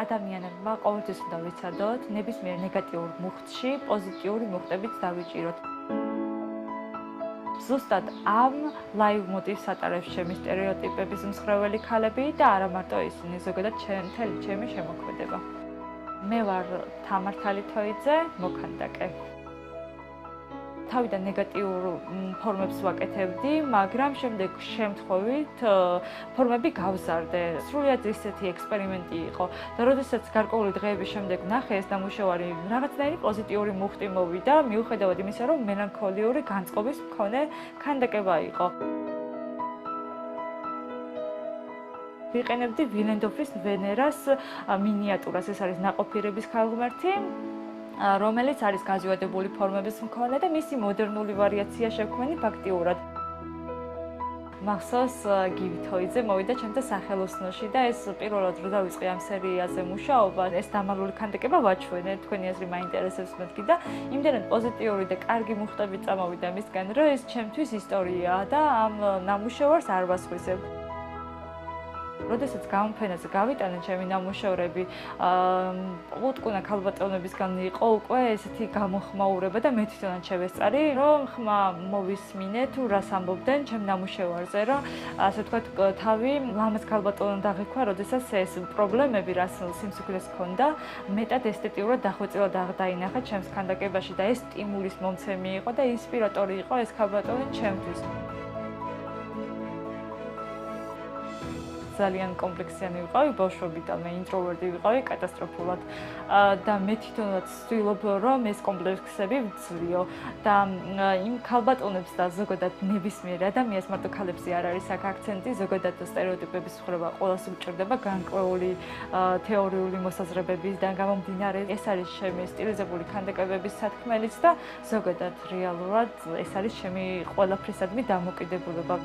ადამიანებმა ყოველთვის უნდა ვიცადოთ, ნებისმიერ ნეგატიურ მუხტში პოზიტიური მუხტებით დავიჭიროთ. ზუსტად ამ ლაივ მოდივს ატარებს ჩემი სტერეოტიპების მსხრეველი ქალები და არა მარტო ისინი, ზოგადად მთელი ჩემი შემოქმედება. მე ვარ თამარ თალითოიძე, მოქანდაკე. თავიდან ნეგატიურ ფორმებს ვაკეთებდი, მაგრამ შემდეგ შემთხვევით ფორმები გავზარდე. სრულიად ისეთი ექსპერიმენტი იყო და როდესაც გარკვეული დღეების შემდეგ ვნახე ეს ნამუშევარი, რაღაცნაირი პოზიტიური მუხტი მოვიდა, მიუხედავად იმისა, რომ მელანქოლიური განწყობის მქონე ქანდაკება იყო. ვიყენებდი ვილენდორფის ვენერას მინიატურას, ეს არის ნაყოფიერების ქალღმერთი, რომელიც არის გაზვიადებული ფორმების მქონე და მისი მოდერნული ვარიაცია შევქმნი ფაქტიურად. მახსოვს გივითოიძე მოვიდა ჩემთან სახელოსნოში და ეს პირველად რო დავიწყე ამ სერიაზე მუშაობა, ეს დამალული ქანდაკება ვაჩვენე, თქვენი აზრი მაინტერესებს მეთქი და იმდენად პოზიტიური და კარგი მუხტები წამოვიდა მისგან, რომ ეს ჩემთვის ისტორიაა და ამ ნამუშევარს არ ვასხვისებ. როდესაც გამოფენაზე გავიტანე ჩემი ნამუშევრები, უტკუნა ქალბატონებისგან იყო უკვე ესეთი გამოხმაურება და მე თვითონაც შევესწარი, რომ ხმა მოვისმინე თუ რას ამბობდნენ ჩემ ნამუშევარზე, რომ ასე ვთქვათ, თავი ლამაზ ქალბატონად აღიქვა, როდესაც ეს პრობლემები, რაც სიმსუქლეს ჰქონდა, მეტად ესთეტიურად დახვეწილად აღდაინახა ჩემს ქანდაკებაში და ეს სტიმულის მომცემი იყო და ინსპირატორი იყო ეს ქალბატონი ჩემთვის. ძალიან კომპლექსიანი ვიყავი ბავშვობით, მე ინტროვერტი ვიყავი კატასტროფულად და მე თვითონაც ვცდილობ რომ ეს კომპლექსები ვცლიო და იმ ქალბატონებს და ზოგადად ნებისმიერ ადამიანს, მარტო ქალებზე არ არის აქ აქცენტი, ზოგადად სტერეოტიპების ხრება ყველას უჭირდება განკვეული თეორიული მოსაზრებებისგან გამომდინარე. ეს არის ჩემი სტილიზებული ქანდაკებების სათქმელიც და ზოგადად რეალურად ეს არის ჩემი ყველაფრისადმი დამოკიდებულება.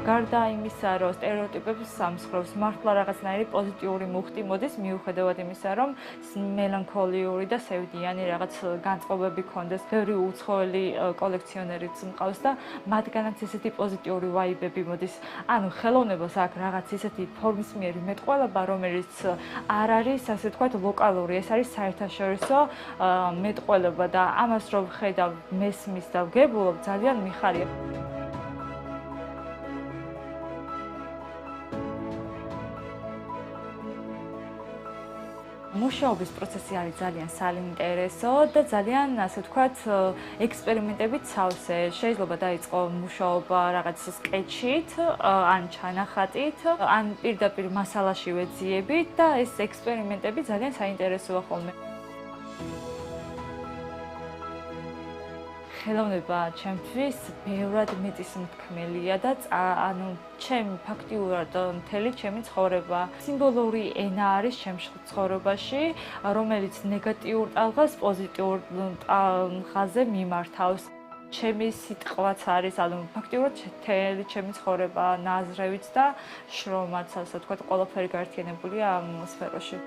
გარდა იმისა, რომ სტერეოტიპებს სამსხვრევს, მართლა რაღაცნაირი პოზიტიური მუხტი მოდის, მიუხედავად იმისა, რომ მელანქოლიური და სევდიანი რაღაც განწყობები ქონდეს, ბევრი უცხოელი კოლექციონერიც მყავს და მათგანაც ესეთი პოზიტიური ვაიბები მოდის. ანუ ხელოვნებას აქვს რაღაც ისეთი ფორმისმიერი მეტყველება, რომელიც არ არის, ასე ვთქვათ, ლოკალური, ეს არის საერთაშორისო მეტყველება და ამას რომ ვხედავ, მესმის და ვგებულობ, ძალიან მიხარია. მუშაობის პროცესი არის ძალიან საინტერესო და ძალიან, ასე ვთქვათ, ექსპერიმენტებით სავსე. შეიძლება დაიწყო მუშაობა რაღაც სკეჩით, ან ჩანახატით, ან პირდაპირ მასალაში ვეძიებით და ეს ექსპერიმენტები ძალიან საინტერესოა ხოლმე. ხელოვნება ჩემთვის ბევრად მეტისმთქმელია და ანუ ჩემი ფაქტიურად მთელი ჩემი ცხოვრება. სიმბოლური ენა არის ჩემს ცხოვრებაში, რომელიც ნეგატიურ ტალღას პოზიტიურ ტალღაზე მიმართავს. ჩემი სიტყვაც არის, ანუ ფაქტიურად მთელი ჩემი ცხოვრება, ნაზრევიც და შრომაც, ასე ვთქვათ, ყველაფერი გაერთიანებულია ამ სფეროში.